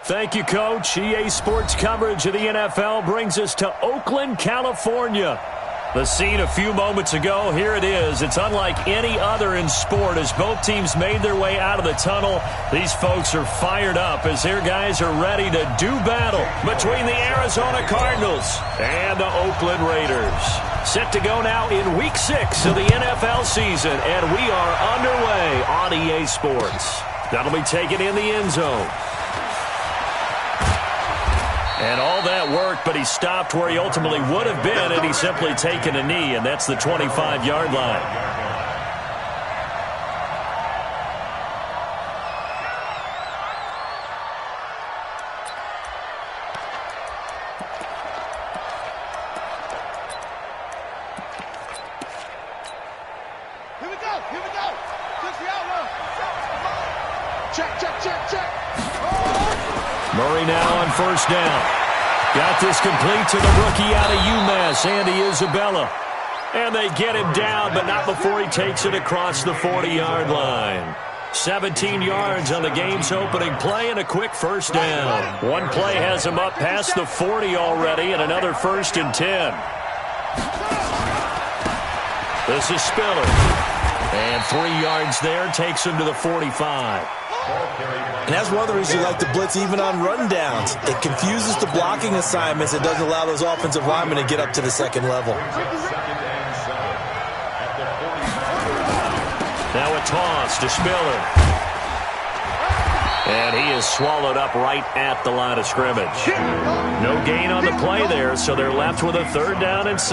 Thank you, Coach. EA Sports coverage of the NFL brings us to Oakland, California. The scene a few moments ago, here it is. It's unlike any other in sport as both teams made their way out of the tunnel. These folks are fired up as their guys are ready to do battle between the Arizona Cardinals and the Oakland Raiders. Set to go now in Week 6 of the NFL season, and we are underway on EA Sports. That'll be taken in the end zone. And all that worked, but he stopped where he ultimately would have been, and he's simply taken a knee, and that's the 25-yard line. Here we go, here we go. Push the outrun. Check, check, check, check. Murray now on first down. Got this complete to the rookie out of UMass, Andy Isabella. And they get him down, but not before he takes it across the 40-yard line. 17 yards on the game's opening play and a quick first down. One play has him up past the 40 already and another 1st and 10. This is Spiller. And 3 yards there takes him to the 45. And that's one of the reasons you like to blitz even on rundowns. It confuses the blocking assignments. It doesn't allow those offensive linemen to get up to the second level. Now a toss to Spiller. And he is swallowed up right at the line of scrimmage. No gain on the play there, so they're left with a 3rd down and 6.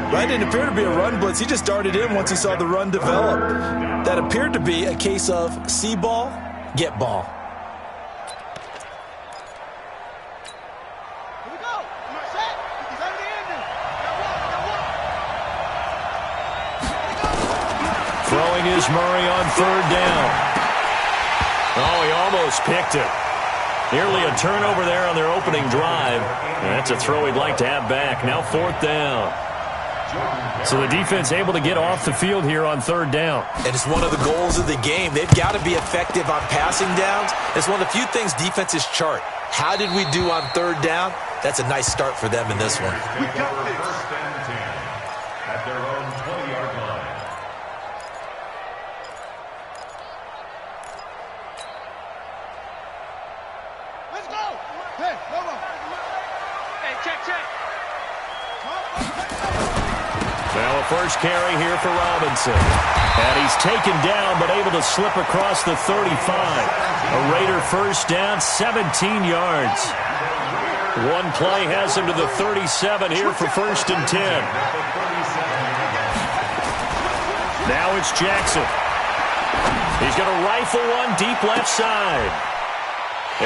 That didn't appear to be a run blitz. He just darted in once he saw the run develop. That appeared to be a case of see ball, get ball. Here we go. Set. He's under the ending. Throwing is Murray on 3rd down. Oh, he almost picked it. Nearly a turnover there on their opening drive. That's a throw he'd like to have back. Now 4th down. So the defense able to get off the field here on 3rd down. And it's one of the goals of the game. They've got to be effective on passing downs. It's one of the few things defenses chart. How did we do on 3rd down? That's a nice start for them in this one. We got this. At their own 20-yard line. Let's go. Hey, Lobo. Hey, check, check. Now a first carry here for Robinson. And he's taken down but able to slip across the 35. A Raider first down, 17 yards. One play has him to the 37 here for 1st and 10. Now it's Jackson. He's going to rifle one deep left side.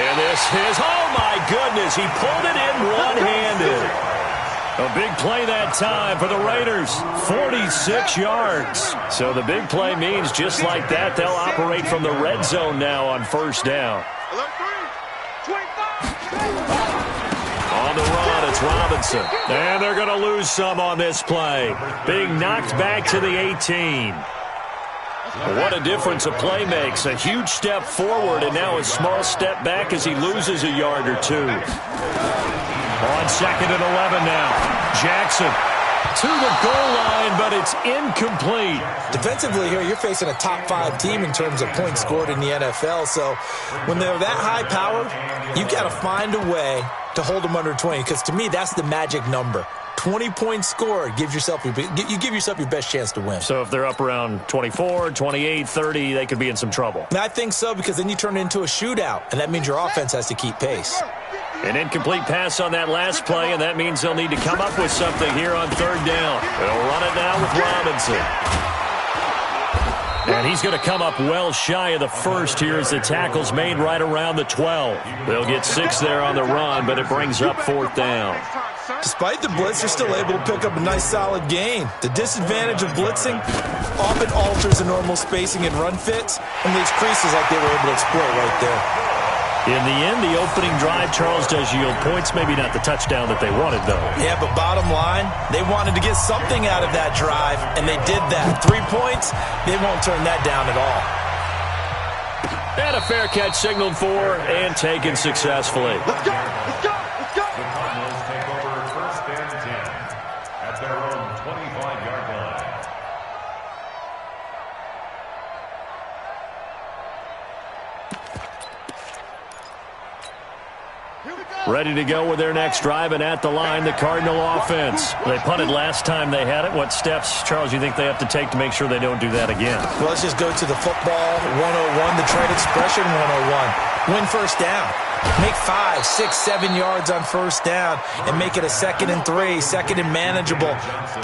And this is, oh my goodness, he pulled it in one-handed. A big play that time for the Raiders, 46 yards. So the big play means just like that, they'll operate from the red zone now on 1st down. On the run, it's Robinson. And they're going to lose some on this play. Being knocked back to the 18. What a difference a play makes. A huge step forward and now a small step back as he loses a yard or two. On 2nd and 11 now. Jackson to the goal line, but it's incomplete. Defensively here, you're facing a top 5 team in terms of points scored in the NFL. So when they're that high powered, you got to find a way to hold them under 20. Because to me, that's the magic number. 20 points scored, you give yourself your best chance to win. So if they're up around 24, 28, 30, they could be in some trouble. And I think so, because then you turn it into a shootout, and that means your offense has to keep pace. An incomplete pass on that last play, and that means they'll need to come up with something here on 3rd down. They'll run it now with Robinson. And he's going to come up well shy of the 1st here as the tackle's made right around the 12. They'll get 6 there on the run, but it brings up 4th down. Despite the blitz, they're still able to pick up a nice solid gain. The disadvantage of blitzing often alters the normal spacing and run fits and leaves creases like they were able to exploit right there. In the end, the opening drive, Charles, does yield points. Maybe not the touchdown that they wanted, though. Yeah, but bottom line, they wanted to get something out of that drive, and they did that. 3 points, they won't turn that down at all. And a fair catch signaled for and taken successfully. Let's go! Let's go! Let's go! The Cardinals take over 1st and 10 at their own 25-yard line. Here we go! Ready to go with their next drive, and at the line, the Cardinal offense. They punted last time they had it. What steps, Charles, you think they have to take to make sure they don't do that again? Well, let's just go to the football 101, the trade expression 101. Win first down. Make 5, 6, 7 yards on first down and make it a 2nd and 3, 2nd and manageable.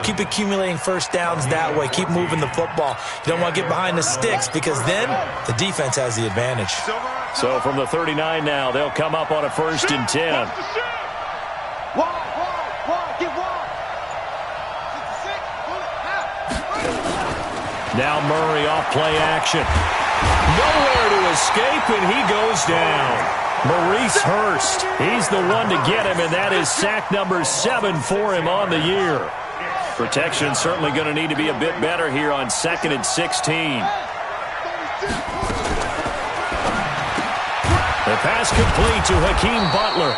Keep accumulating first downs that way. Keep moving the football. You don't want to get behind the sticks because then the defense has the advantage. So from the 39 now, they'll come up on a 1st and 10. Wide, get wide. 66, pull it, now. Now Murray off play action. Nowhere to escape, and he goes down. Maurice Hurst, he's the one to get him, and that is sack number 7 for him on the year. Protection certainly going to need to be a bit better here on 2nd and 16. The pass complete to Hakeem Butler.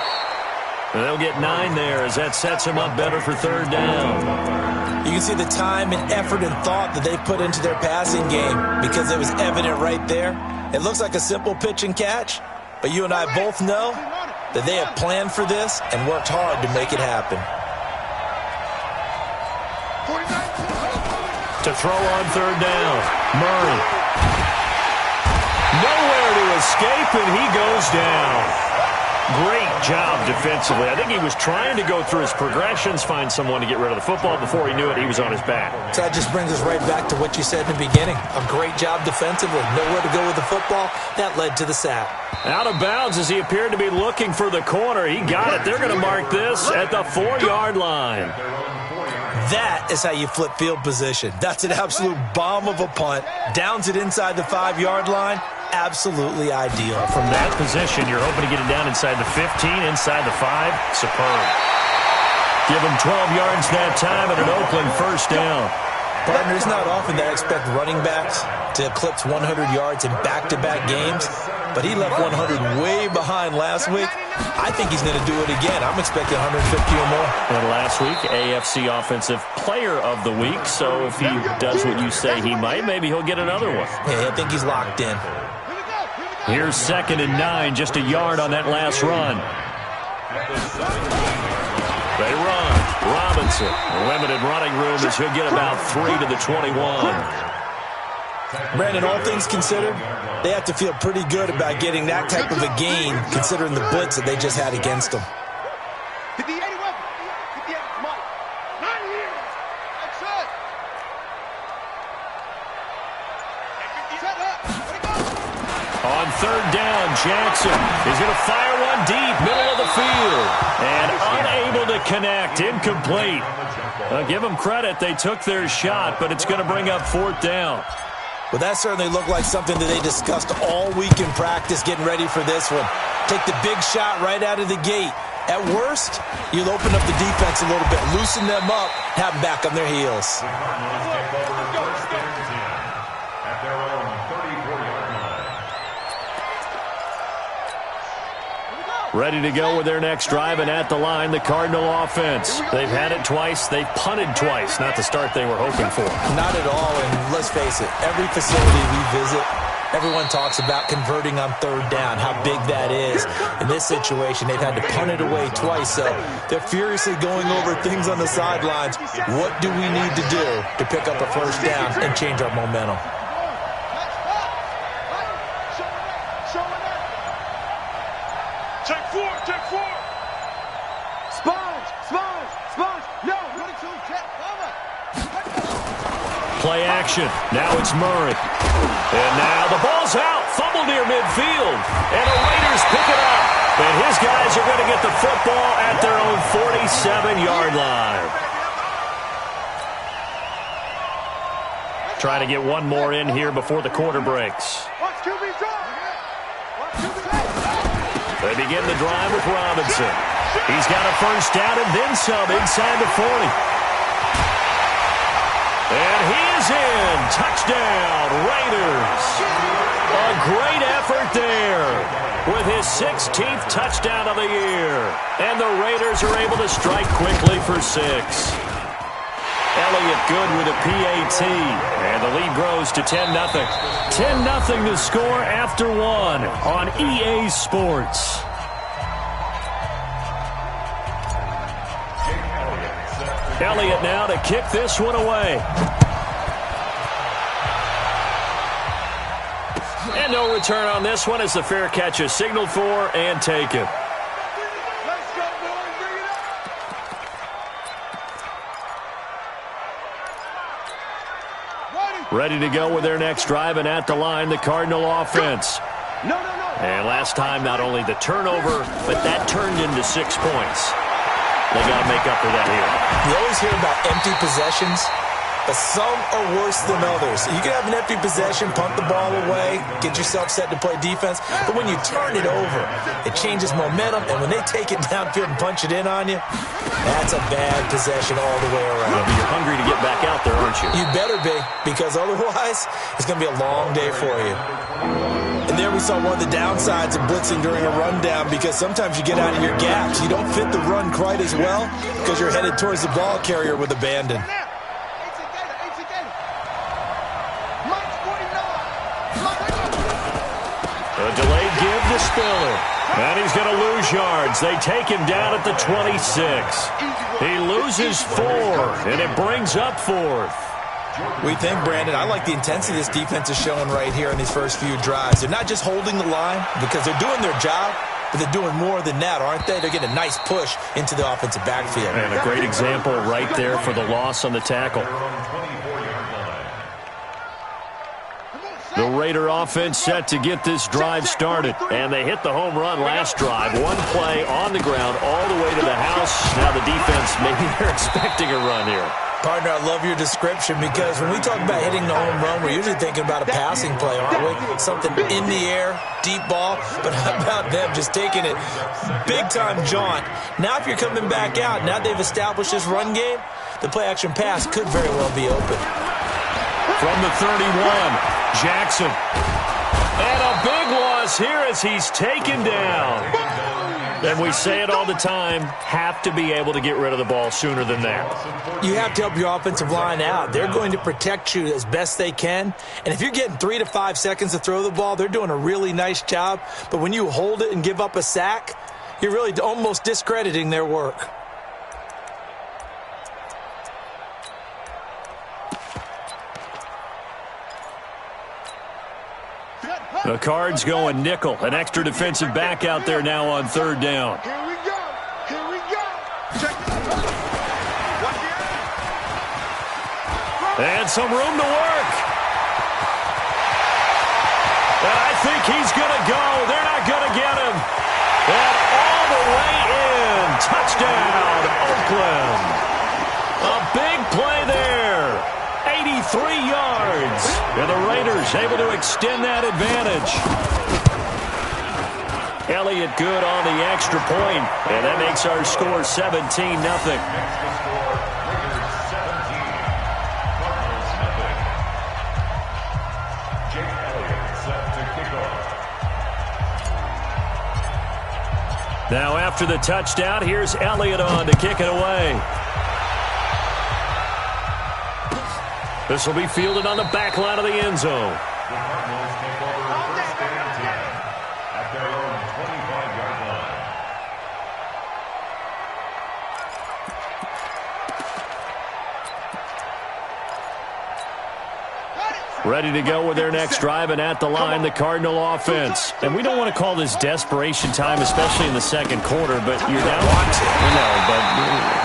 They'll get 9 there as that sets him up better for 3rd down. You can see the time and effort and thought that they put into their passing game because it was evident right there. It looks like a simple pitch and catch, but you and I both know that they have planned for this and worked hard to make it happen. To throw on 3rd down, Murray. Nowhere to escape, and he goes down. Great job defensively. I think he was trying to go through his progressions, find someone to get rid of the football. Before he knew it, he was on his back. So that just brings us right back to what you said in the beginning. A great job defensively. Nowhere to go with the football. That led to the sack. Out of bounds as he appeared to be looking for the corner. He got it. They're going to mark this at the 4-yard line. That is how you flip field position. That's an absolute bomb of a punt. Downs it inside the 5-yard line. Absolutely ideal. From that position, you're hoping to get it down inside the 15, inside the 5. Superb. Give him 12 yards that time and an Oakland 1st down. Partner, it's not often that I expect running backs to eclipse 100 yards in back-to-back games, but he left 100 way behind last week. I think he's going to do it again. I'm expecting 150 or more. And last week, AFC Offensive Player of the Week, so if he does what you say he might, maybe he'll get another one. Yeah, I think he's locked in. Here's 2nd and 9, just a yard on that last run. They run. Robinson, limited running room as he'll get about 3 to the 21. Brandon, all things considered, they have to feel pretty good about getting that type of a gain considering the blitz that they just had against them. On 3rd down, Jackson is going to fire one deep, middle of the field, and unable to connect, incomplete. Give them credit, they took their shot, but it's going to bring up 4th down. Well, that certainly looked like something that they discussed all week in practice getting ready for this one. Take the big shot right out of the gate. At worst, you'll open up the defense a little bit, loosen them up, have them back on their heels. Ready to go with their next drive, and at the line, the Cardinal offense. They've had it twice. They've punted twice. Not the start they were hoping for. Not at all, and let's face it, every facility we visit, everyone talks about converting on 3rd down, how big that is. In this situation, they've had to punt it away twice, so they're furiously going over things on the sidelines. What do we need to do to pick up a 1st down and change our momentum? Check 4. Sponge. No, running to check. Play action. Now it's Murray. And now the ball's out. Fumble near midfield. And the Raiders pick it up. And his guys are going to get the football at their own 47-yard line. Trying to get one more in here before the quarter breaks. They begin the drive with Robinson. He's got a 1st down and then some inside the 40. And he is in. Touchdown, Raiders. A great effort there with his 16th touchdown of the year. And the Raiders are able to strike quickly for 6. Elliott good with a PAT. And the lead grows to 10-0. 10-0 to score after 1 on EA Sports. Elliott now to kick this one away. And no return on this one as the fair catch is signaled for and taken. Ready to go with their next drive, and at the line, the Cardinal offense. And last time, not only the turnover, but that turned into 6 points. They got to make up for that here. You always hear about empty possessions, but some are worse than others. You can have an empty possession, punt the ball away, get yourself set to play defense, but when you turn it over, it changes momentum, and when they take it downfield and punch it in on you, that's a bad possession all the way around. Well, you're hungry to get back out there, aren't you? You better be, because otherwise, it's going to be a long day for you. And there we saw one of the downsides of blitzing during a rundown, because sometimes you get out of your gaps. You don't fit the run quite as well because you're headed towards the ball carrier with abandon. A delayed give to Spiller. And he's going to lose yards. They take him down at the 26. He loses 4, and it brings up 4th. We think, Brandon, I like the intensity this defense is showing right here in these first few drives. They're not just holding the line because they're doing their job, but they're doing more than that, aren't they? They're getting a nice push into the offensive backfield. And a great example right there for the loss on the tackle. The Raider offense set to get this drive started. And they hit the home run last drive. One play on the ground all the way to the house. Now the defense, maybe they're expecting a run here. Partner, I love your description, because when we talk about hitting the home run, we're usually thinking about a passing play, aren't we? Something in the air, deep ball. But how about them just taking it big-time jaunt? Now if you're coming back out, now they've established this run game, the play-action pass could very well be open. From the 31, Jackson. And a big loss here as he's taken down. And we say it all the time, have to be able to get rid of the ball sooner than that. You have to help your offensive line out. They're going to protect you as best they can. And if you're getting 3 to 5 seconds to throw the ball, they're doing a really nice job. But when you hold it and give up a sack, you're really almost discrediting their work. The Cards going nickel. An extra defensive back out there now on 3rd down. Here we go. Here we go. Check this out. And some room to work. And I think he's going to go. They're not going to get him. And all the way in. Touchdown, Oakland. A big play there. 83 yards. And the Raiders able to extend that advantage. Elliott good on the extra point. And that makes our score 17-0. Now after the touchdown, here's Elliott on to kick it away. This will be fielded on the back line of the end zone. The Cardinals take over 1st and 10 at their own 25-yard line. Ready to go with their next drive, and at the line, the Cardinal offense. And we don't want to call this desperation time, especially in the second quarter, but you're down.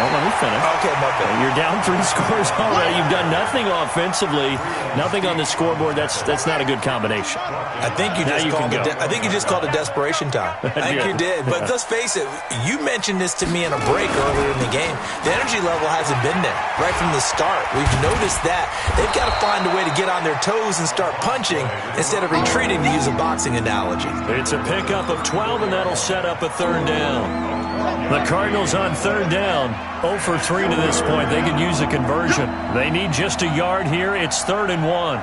Let me finish. Okay, my bad. You're down 3 scores already. You've done nothing offensively, nothing on the scoreboard. That's not a good combination. I think you just called it desperation time. I think you did. But let's face it, you mentioned this to me in a break earlier in the game. The energy level hasn't been there right from the start. We've noticed that. They've got to find a way to get on their toes and start punching instead of retreating, to use a boxing analogy. It's a pickup of 12, and that'll set up a 3rd down. The Cardinals on 3rd down, 0 for 3 to this point. They could use a conversion. They need just a yard here. It's 3rd and 1.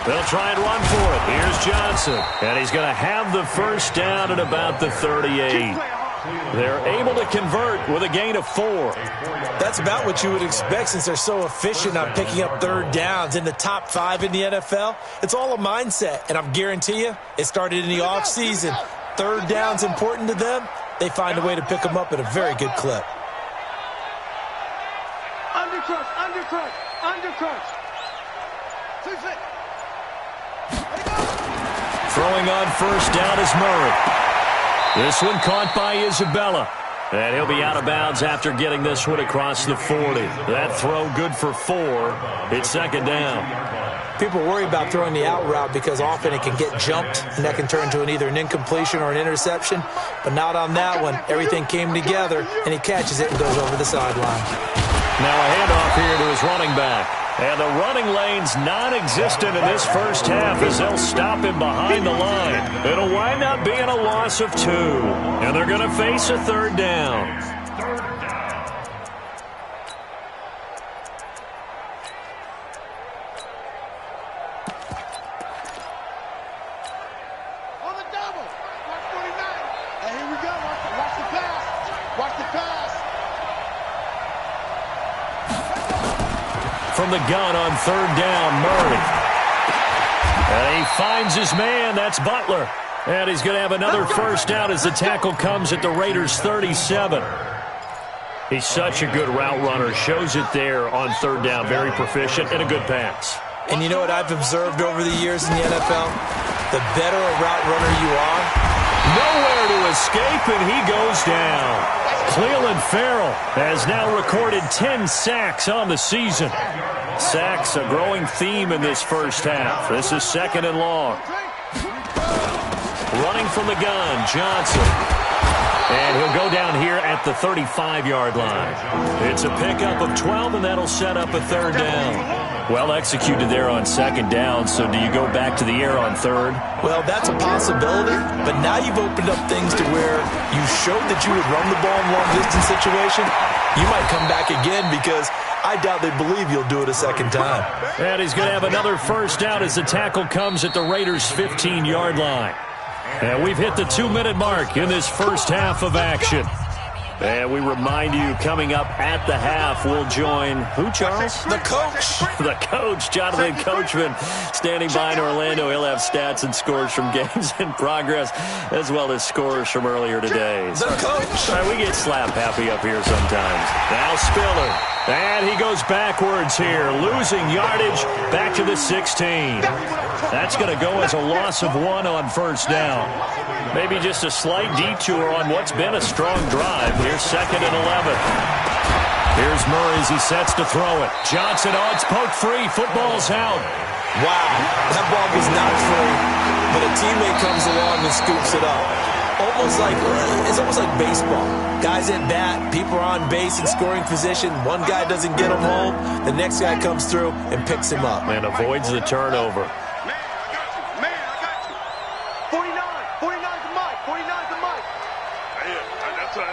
They'll try and run for it. Here's Johnson. And he's going to have the first down at about the 38. They're able to convert with a gain of 4. That's about what you would expect since they're so efficient on picking up third downs in the top 5 in the NFL. It's all a mindset, and I guarantee you it started in the offseason. Third down's important to them. They find a way to pick them up at a very good clip. Undercrush, undercrush, undercrush. Throwing on first down is Murray. This one caught by Isabella. And he'll be out of bounds after getting this one across the 40. That throw good for 4. It's second down. People worry about throwing the out route because often it can get jumped, and that can turn into either an incompletion or an interception. But not on that one. Everything came together, and he catches it and goes over the sideline. Now a handoff here to his running back. And the running lane's non-existent in this first half as they'll stop him behind the line. It'll wind up being a loss of 2. And they're going to face a third down. On the double. Watch 49. And here we go. Watch the pass. Watch the pass. From the gun on third down, Murray. And he finds his man. That's Butler. And he's going to have another first down as the tackle comes at the Raiders' 37. He's such a good route runner. Shows it there on third down. Very proficient and a good pass. And you know what I've observed over the years in the NFL? The better a route runner you are, nowhere to escape, and he goes down. Cleveland Farrell has now recorded 10 sacks on the season. Sacks, a growing theme in this first half. This is second and long. Running from the gun, Johnson. And he'll go down here at the 35-yard line. It's a pickup of 12, and that'll set up a third down. Well executed there on second down, so do you go back to the air on third? Well, that's a possibility, but now you've opened up things to where you showed that you would run the ball in long-distance situation. You might come back again because I doubt they believe you'll do it a second time. And he's going to have another first down as the tackle comes at the Raiders' 15-yard line. And we've hit the 2-minute mark in this first half of action. And we remind you, coming up at the half, we'll join who, Charles? The coach. The coach, Jonathan Coachman, standing by in Orlando. He'll have stats and scores from games in progress, as well as scores from earlier today. The coach. All right, we get slap happy up here sometimes. Now Spiller. And he goes backwards here, losing yardage back to the 16. That's going to go as a loss of 1 on first down. Maybe just a slight detour on what's been a strong drive. Here's second and 11. Here's Murray as he sets to throw it. Johnson, oh, it's poked free. Football's out. Wow, that ball was not free, but a teammate comes along and scoops it up. It's almost like baseball. Guys at bat, people are on base in scoring position. One guy doesn't get him home. The next guy comes through and picks him up. And avoids the turnover. Man, I got you. 49's the mic. 49's the mic. That's right.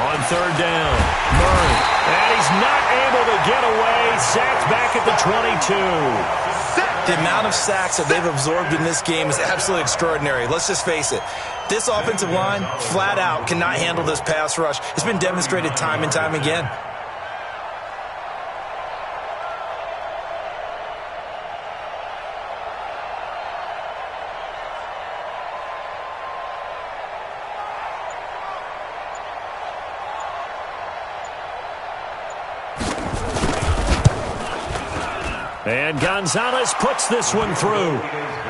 On third down, Murray. And he's not able to get away. Sacked back at the 22. The amount of sacks that they've absorbed in this game is absolutely extraordinary. Let's just face it. This offensive line, flat out, cannot handle this pass rush. It's been demonstrated time and time again. And Gonzalez puts this one through.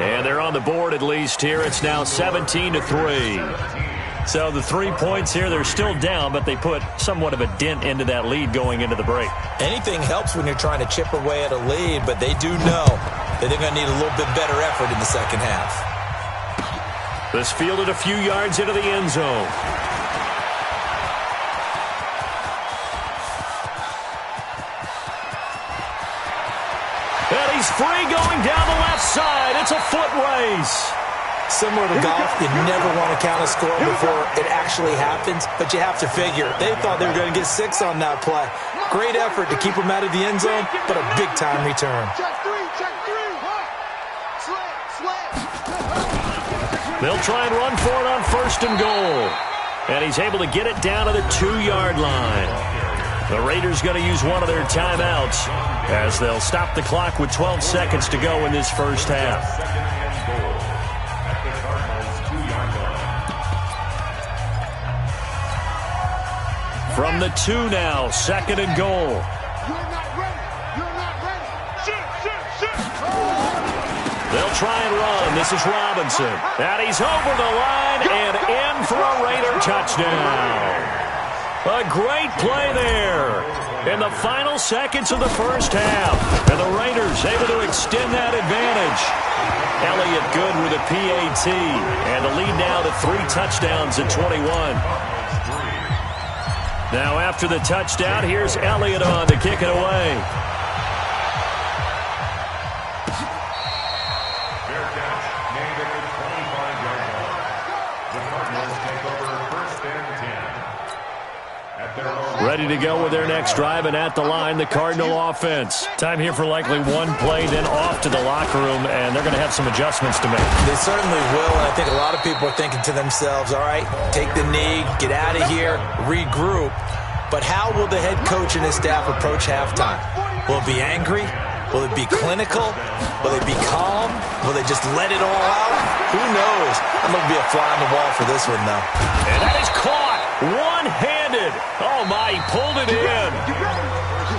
And they're on the board at least here. It's now 17-3. So the 3 points here, they're still down, but they put somewhat of a dent into that lead going into the break. Anything helps when you're trying to chip away at a lead, but they do know that they're going to need a little bit better effort in the second half. This fielded a few yards into the end zone. And he's free going down the left side. It's a foot race. Similar to golf, you never want to count a score before it actually happens, but you have to figure. They thought they were going to get 6 on that play. Great effort to keep them out of the end zone, but a big-time return. Check 3. They'll try and run for it on 1st and goal. And he's able to get it down to the 2-yard line. The Raiders going to use one of their timeouts as they'll stop the clock with 12 seconds to go in this first half. From the 2 now, 2nd and goal. You're not ready. You're not ready. Shoot. They'll try and run. This is Robinson. And he's over the line and in for a Raider touchdown. A great play there in the final seconds of the first half. And the Raiders able to extend that advantage. Elliott good with a PAT. And the lead now to 3 touchdowns at 21. Now after the touchdown, here's Elliott on to kick it away. Fair catch made at the 25-yard line. The Cardinals take over 1st and 10. At their own. Ready to go with their next drive, and at the line, the Cardinal offense. Time here for likely one play, then off to the locker room, and they're going to have some adjustments to make. They certainly will, and I think a lot of people are thinking to themselves, all right, take the knee, get out of here, regroup. But how will the head coach and his staff approach halftime? Will it be angry? Will it be clinical? Will it be calm? Will they just let it all out? Who knows? I'm going to be a fly on the wall for this one, though. And that is caught one-handed. Oh, my, he pulled it in.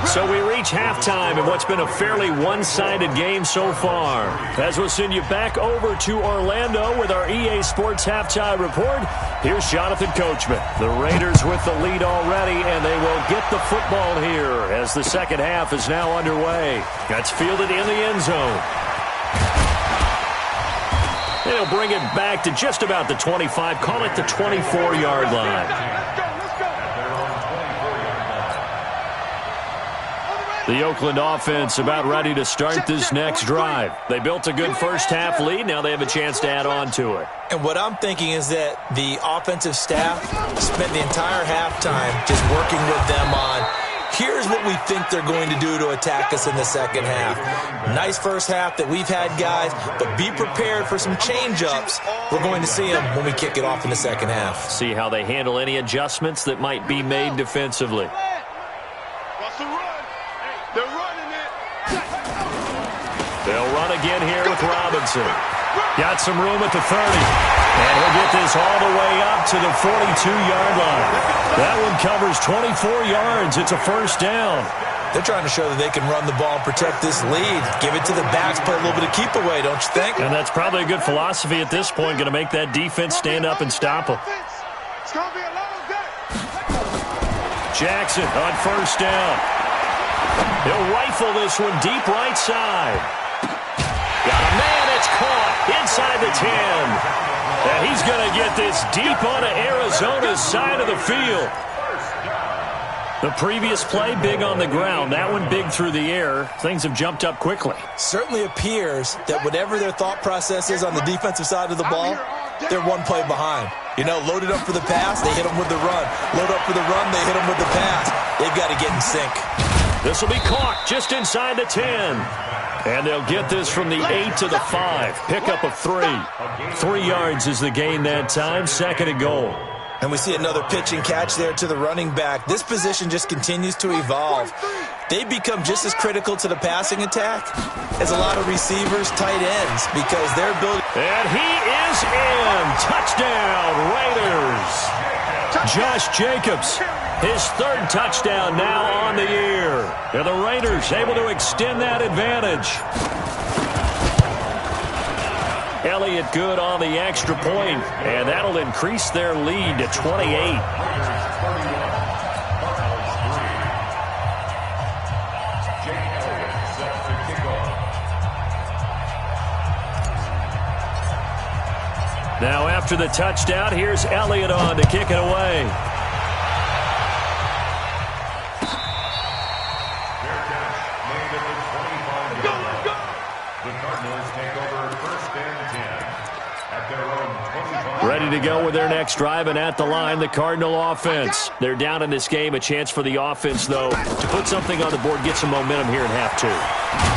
So we reach halftime in what's been a fairly one-sided game so far. As we'll send you back over to Orlando with our EA Sports Halftime Report, here's Jonathan Coachman. The Raiders with the lead already, and they will get the football here as the second half is now underway. That's fielded in the end zone. They'll bring it back to just about the 25, call it the 24-yard line. The Oakland offense about ready to start this next drive. They built a good first half lead. Now they have a chance to add on to it. And what I'm thinking is that the offensive staff spent the entire halftime just working with them on, here's what we think they're going to do to attack us in the second half. Nice first half that we've had, guys, but be prepared for some change-ups. We're going to see them when we kick it off in the second half. See how they handle any adjustments that might be made defensively. They'll run again here with Robinson. Got some room at the 30. And he'll get this all the way up to the 42-yard line. That one covers 24 yards. It's a first down. They're trying to show that they can run the ball and protect this lead. Give it to the backs, play a little bit of keep away, don't you think? And that's probably a good philosophy at this point. Going to make that defense stand up and stop them. It's going to be a long day. Jackson on first down. He'll rifle this one deep right side. Got a man, it's caught inside the 10. And he's going to get this deep onto Arizona's side of the field. The previous play, big on the ground. That one big through the air. Things have jumped up quickly. Certainly appears that whatever their thought process is on the defensive side of the ball, they're one play behind. You know, loaded up for the pass, they hit them with the run. Load up for the run, they hit them with the pass. They've got to get in sync. This will be caught just inside the 10. And they'll get this from the 8 to the 5. Pickup of 3. 3 yards is the gain that time. 2nd and goal. And we see another pitch and catch there to the running back. This position just continues to evolve. They become just as critical to the passing attack as a lot of receivers, tight ends, because they're building. And he is in. Touchdown, Raiders. Josh Jacobs, his 3rd touchdown now on the year. And the Raiders able to extend that advantage. Elliott good on the extra point, and that'll increase their lead to 28. Now after the touchdown, here's Elliott on to kick it away. Fair catch made at the 25-yard line. The Cardinals take over 1st and 10 at their own 25. Ready to go with their next drive, and at the line, the Cardinal offense. They're down in this game. A chance for the offense, though, to put something on the board, get some momentum here in half 2.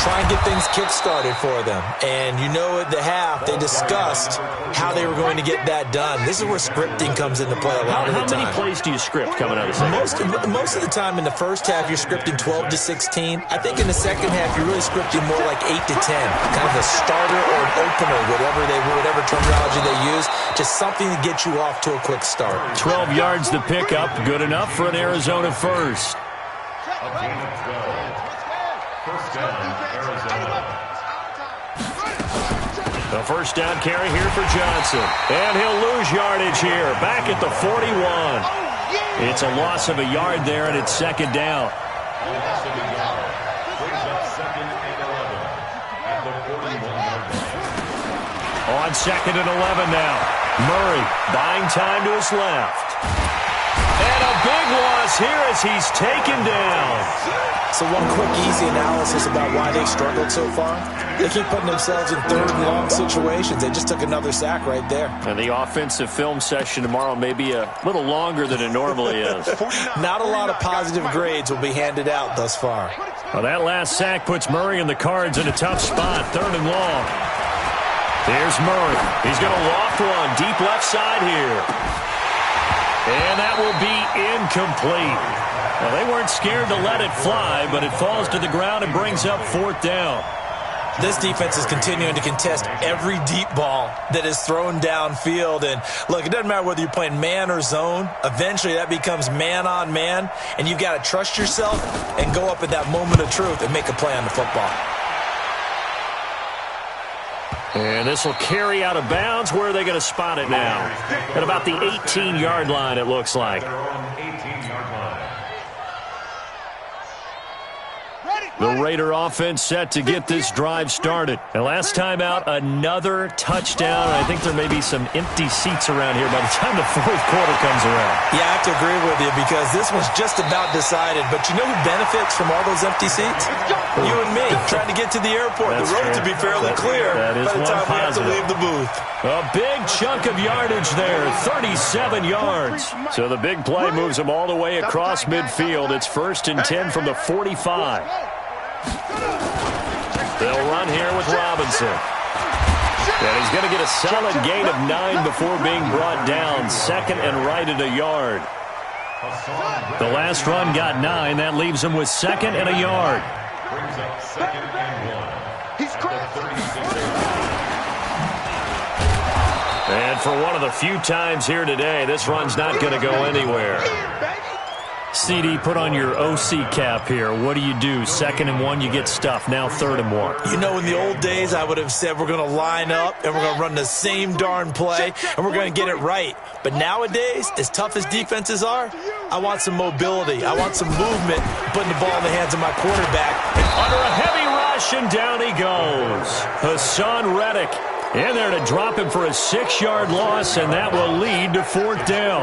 try and get things kick-started for them. And you know at the half, they discussed how they were going to get that done. This is where scripting comes into play a lot of the time. How many plays do you script coming out of the second? Most of the time in the first half, you're scripting 12 to 16. I think in the second half, you're really scripting more like 8 to 10. Kind of a starter or an opener, whatever terminology they use. Just something to get you off to a quick start. 12 yards to pick up. Good enough for an Arizona first. A gain of 12. First down, Arizona. The first down carry here for Johnson. And he'll lose yardage here. Back at the 41. It's a loss of a yard there, and it's second down. A loss of a yard. Brings up second and 11 at the 41-yard line. On second and 11 now. Murray buying time to his left. And a big loss here as he's taken down. So one quick, easy analysis about why they've struggled so far. They keep putting themselves in third and long situations. They just took another sack right there. And the offensive film session tomorrow may be a little longer than it normally is. Not a lot of positive grades will be handed out thus far. Well, that last sack puts Murray and the Cards in a tough spot, third and long. Here's Murray. He's going to loft one deep left side here. And that will be incomplete. Well, they weren't scared to let it fly, but it falls to the ground and brings up fourth down. This defense is continuing to contest every deep ball that is thrown downfield. And, look, it doesn't matter whether you're playing man or zone. Eventually, that becomes man-on-man, and you've got to trust yourself and go up at that moment of truth and make a play on the football. And this will carry out of bounds. Where are they going to spot it now? At about the 18-yard line, it looks like. The Raider offense set to get this drive started. And last time out, another touchdown. I think there may be some empty seats around here by the time the fourth quarter comes around. Yeah, I have to agree with you because this one's just about decided. But you know who benefits from all those empty seats? You and me, trying to get to the airport. That's the road fair. to be fairly clear that is by the time we have to leave the booth. A big chunk of yardage there, 37 yards. So the big play moves them all the way across midfield. It's first and 10 from the 45. They'll run here with Robinson. And he's going to get a solid gain of 9 before being brought down. Second and right at a yard. The last run got 9. That leaves him with second and a yard. Brings up second and 1. He's And for one of the few times here today, this run's not going to go anywhere. CD, put on your OC cap here. What do? Second and 1, you get stuffed. Now third and 1. You know, in the old days, I would have said we're going to line up and we're going to run the same darn play and we're going to get it right. But nowadays, as tough as defenses are, I want some mobility. I want some movement, putting the ball in the hands of my quarterback. Under a heavy rush, and down he goes. Hassan Reddick in there to drop him for a 6-yard loss, and that will lead to fourth down.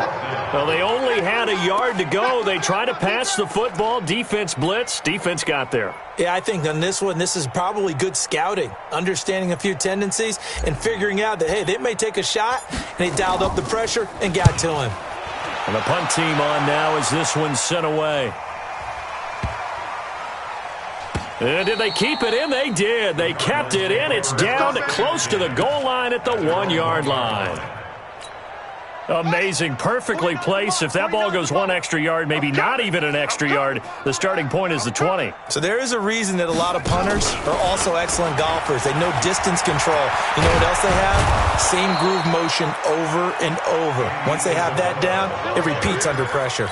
Well, they only had a yard to go. They tried to pass the football. Defense blitz. Defense got there. Yeah, I think on this one, this is probably good scouting, understanding a few tendencies, and figuring out that, hey, they may take a shot, and they dialed up the pressure and got to him. And the punt team on now as this one's sent away. And did they keep it in? They did. They kept it in. It's down close to the goal line at the 1-yard line. Amazing. Perfectly placed. If that ball goes 1 extra yard, maybe not even an extra yard, the starting point is the 20. So there is a reason that a lot of punters are also excellent golfers. They know distance control. You know what else they have? Same groove motion over and over. Once they have that down, it repeats under pressure.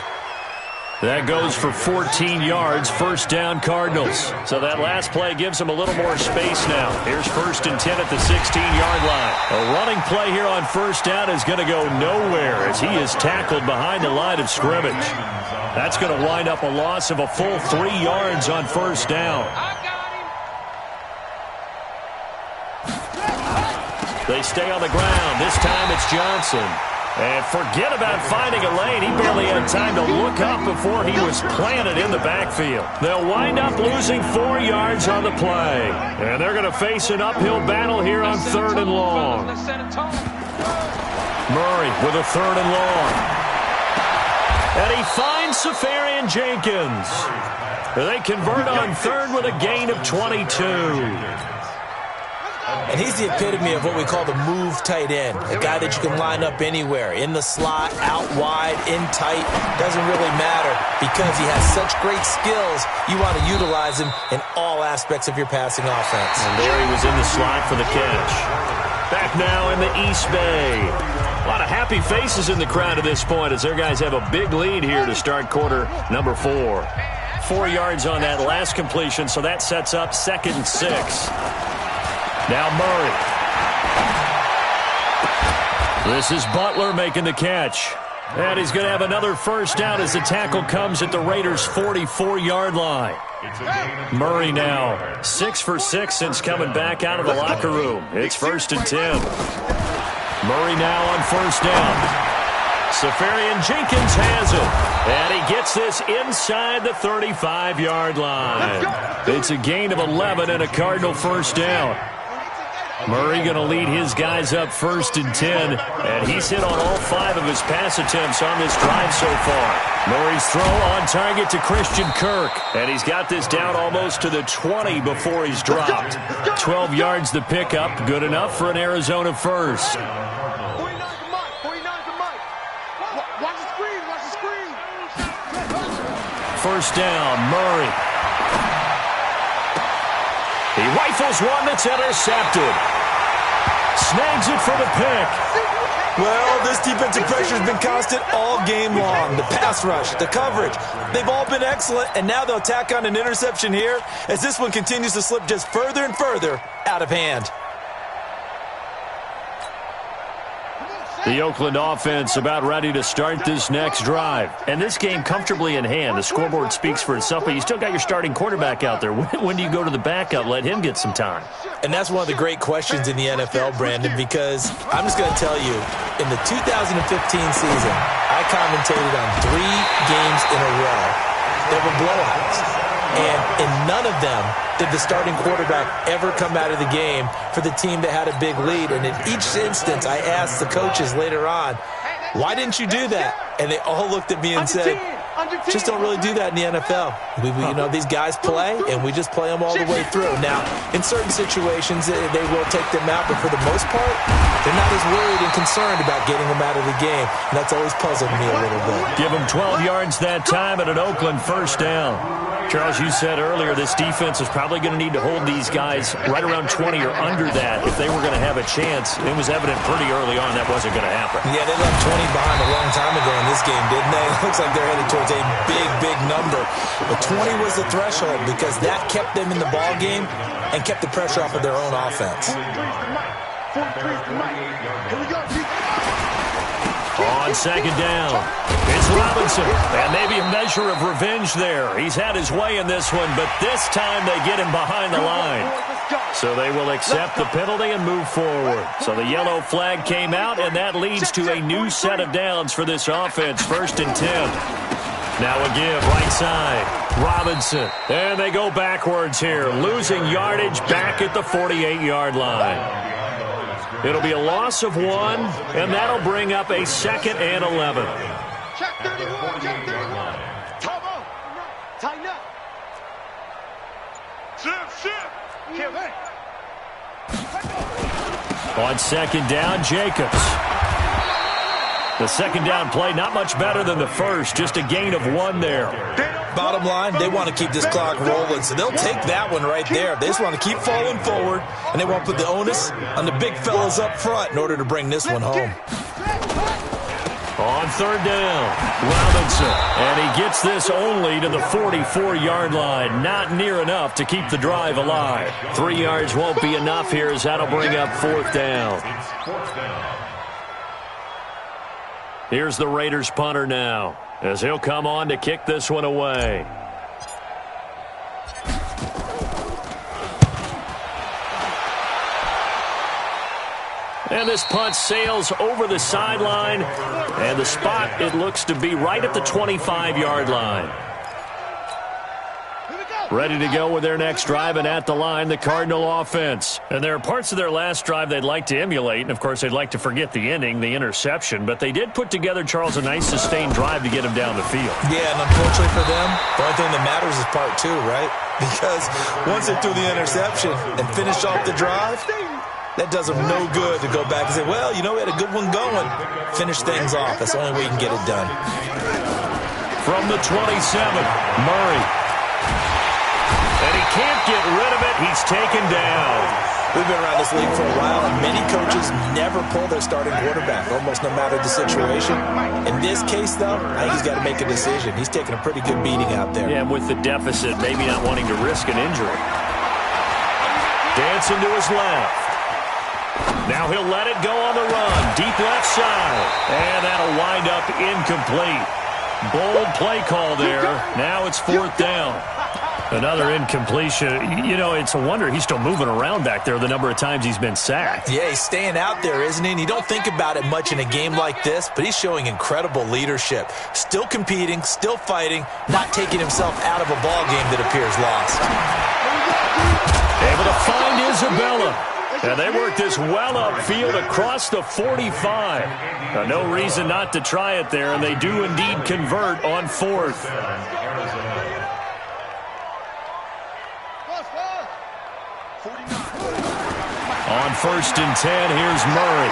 That goes for 14 yards, first down Cardinals. So that last play gives them a little more space now. Here's first and 10 at the 16-yard line. A running play here on first down is going to go nowhere as he is tackled behind the line of scrimmage. That's going to wind up a loss of a full 3 yards on first down. They stay on the ground. This time it's Johnson. And forget about finding a lane. He barely had time to look up before he was planted in the backfield. They'll wind up losing 4 yards on the play. And they're going to face an uphill battle here on third and long. Murray with a third and long. And he finds Safarian Jenkins. They convert on third with a gain of 22. And he's the epitome of what we call the move tight end, a guy that you can line up anywhere, in the slot, out wide, in tight, doesn't really matter because he has such great skills. You want to utilize him in all aspects of your passing offense. And there he was in the slot for the catch. Back now in the East Bay. A lot of happy faces in the crowd at this point as their guys have a big lead here to start quarter number 4. 4 yards on that last completion, so that sets up 2nd and 6. Now Murray. This is Butler making the catch. And he's going to have another first down as the tackle comes at the Raiders' 44-yard line. Murray now 6 for 6 since coming back out of the locker room. It's 1st and 10. Murray now on first down. Safarian Jenkins has it. And he gets this inside the 35-yard line. It's a gain of 11 and a Cardinal first down. Murray going to lead his guys up 1st and 10, and he's hit on all 5 of his pass attempts on this drive so far. Murray's throw on target to Christian Kirk, and he's got this down almost to the 20 before he's dropped. 12 yards the pickup, good enough for an Arizona first. First down, Murray. He rifles one that's intercepted. Snags it for the pick. Well, this defensive pressure has been constant all game long. The pass rush, the coverage, they've all been excellent, and now they'll tack on an interception here as this one continues to slip just further and further out of hand. The Oakland offense about ready to start this next drive. And this game comfortably in hand. The scoreboard speaks for itself, but you still got your starting quarterback out there. When do you go to the backup? Let him get some time. And that's one of the great questions in the NFL, Brandon, because I'm just going to tell you, in the 2015 season, I commentated on 3 games in a row. There were blowouts. And in none of them did the starting quarterback ever come out of the game for the team that had a big lead. And in each instance, I asked the coaches later on, why didn't you do that? And they all looked at me and said, just don't really do that in the NFL. These guys play, and we just play them all the way through. Now, in certain situations, they will take them out, but for the most part, they're not as worried and concerned about getting them out of the game. And that's always puzzled me a little bit. Give them 12 yards that time at an Oakland first down. Charles, you said earlier this defense is probably going to need to hold these guys right around 20 or under that if they were going to have a chance. It was evident pretty early on that wasn't going to happen. Yeah, they left 20 behind a long time ago in this game, didn't they? It looks like they're headed towards a big, big number. But 20 was the threshold because that kept them in the ball game and kept the pressure off of their own offense. On second down, it's Robinson, and maybe a measure of revenge there. He's had his way in this one, but this time they get him behind the line. So they will accept the penalty and move forward. So the yellow flag came out, and that leads to a new set of downs for this offense, 1st and 10. Now a give, right side, Robinson. And they go backwards here, losing yardage back at the 48-yard line. It'll be a loss of 1, and that'll bring up a 2nd and 11. Check 31, check 31. Tomo, tighten up. Shift. Can't wait. On second down, Jacobs. The second down play, not much better than the first, just a gain of 1 there. Bottom line, they want to keep this clock rolling, so they'll take that one right there. They just want to keep falling forward, and they want to put the onus on the big fellas up front in order to bring this one home. On third down, Robinson, and he gets this only to the 44-yard line. Not near enough to keep the drive alive. 3 yards won't be enough here as that'll bring up 4th down. Here's the Raiders punter now, as he'll come on to kick this one away. And this punt sails over the sideline, and the spot, it looks to be right at the 25-yard line. Ready to go with their next drive, and at the line, the Cardinal offense. And there are parts of their last drive they'd like to emulate, and of course they'd like to forget the ending, the interception, but they did put together, Charles, a nice sustained drive to get him down the field. Yeah, and unfortunately for them, the only thing that matters is part two, right? Because once they threw the interception and finished off the drive, that does them no good to go back and say, well, you know, we had a good one going. Finish things off. That's the only way you can get it done. From the 27, Murray. And he can't get rid of it. He's taken down. We've been around this league for a while, and many coaches never pull their starting quarterback, almost no matter the situation. In this case, though, I think he's got to make a decision. He's taking a pretty good beating out there. Yeah, with the deficit, maybe not wanting to risk an injury. Dancing to his left. Now he'll let it go on the run. Deep left side. And that'll wind up incomplete. Bold play call there. Now it's 4th down. Another incompletion. You know, it's a wonder he's still moving around back there the number of times he's been sacked. Yeah, he's staying out there, isn't he? And you don't think about it much in a game like this, but he's showing incredible leadership. Still competing, still fighting, not taking himself out of a ball game that appears lost. Able to find Isabella. And they work this well upfield across the 45. No reason not to try it there, and they do indeed convert on 4th. On 1st and 10, here's Murray.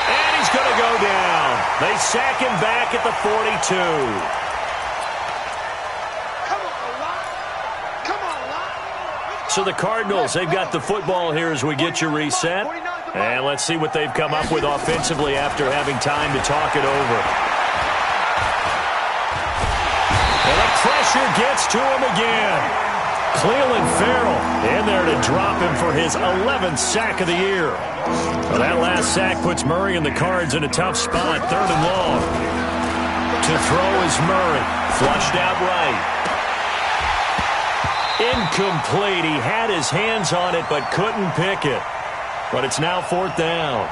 And he's going to go down. They sack him back at the 42. So the Cardinals, they've got the football here as we get you reset. And let's see what they've come up with offensively after having time to talk it over. And the pressure gets to him again. Cleveland Farrell in there to drop him for his 11th sack of the year. Well, that last sack puts Murray and the Cards in a tough spot, 3rd and long. To throw is Murray, flushed out right. Incomplete. He had his hands on it but couldn't pick it. But it's now 4th down.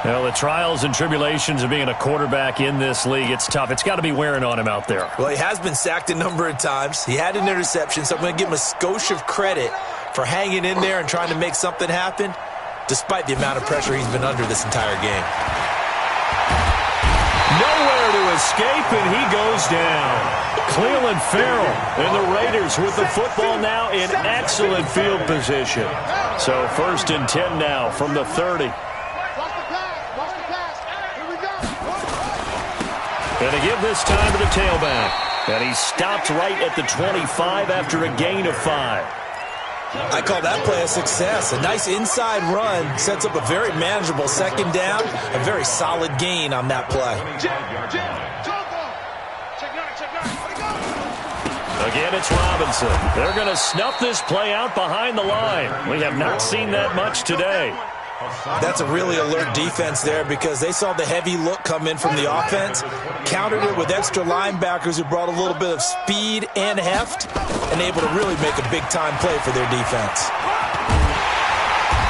Well, the trials and tribulations of being a quarterback in this league, it's tough. It's got to be wearing on him out there. Well, he has been sacked a number of times. He had an interception, so I'm going to give him a skosh of credit for hanging in there and trying to make something happen, despite the amount of pressure he's been under this entire game. Nowhere to escape, and he goes down. Cleveland Farrell and the Raiders with the football now in excellent field position. So 1st and 10 now from the 30. And to give this time to the tailback. And he stopped right at the 25 after a gain of 5. I call that play a success. A nice inside run sets up a very manageable 2nd down. A very solid gain on that play. Again, it's Robinson. They're going to snuff this play out behind the line. We have not seen that much today. That's a really alert defense there because they saw the heavy look come in from the offense, countered it with extra linebackers who brought a little bit of speed and heft, and able to really make a big-time play for their defense.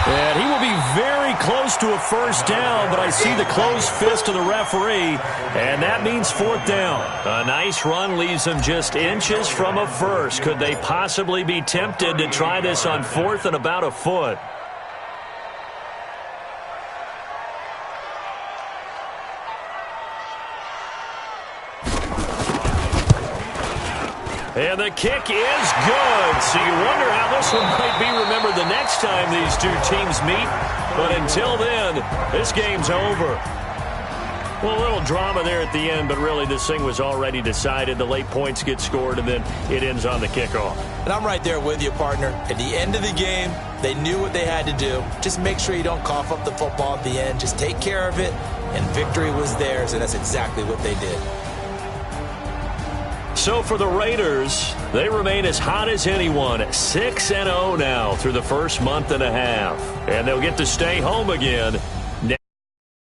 And he will be very close to a 1st down, but I see the closed fist of the referee, and that means 4th down. A nice run leaves him just inches from a 1st. Could they possibly be tempted to try this on 4th and about a foot? And the kick is good. So you wonder how this one might be remembered the next time these two teams meet. But until then, this game's over. Well, a little drama there at the end, but really this thing was already decided. The late points get scored, and then it ends on the kickoff. And I'm right there with you, partner. At the end of the game, they knew what they had to do. Just make sure you don't cough up the football at the end. Just take care of it, and victory was theirs, and that's exactly what they did. So for the Raiders, they remain as hot as anyone, 6-0 now through the first month and a half. And they'll get to stay home again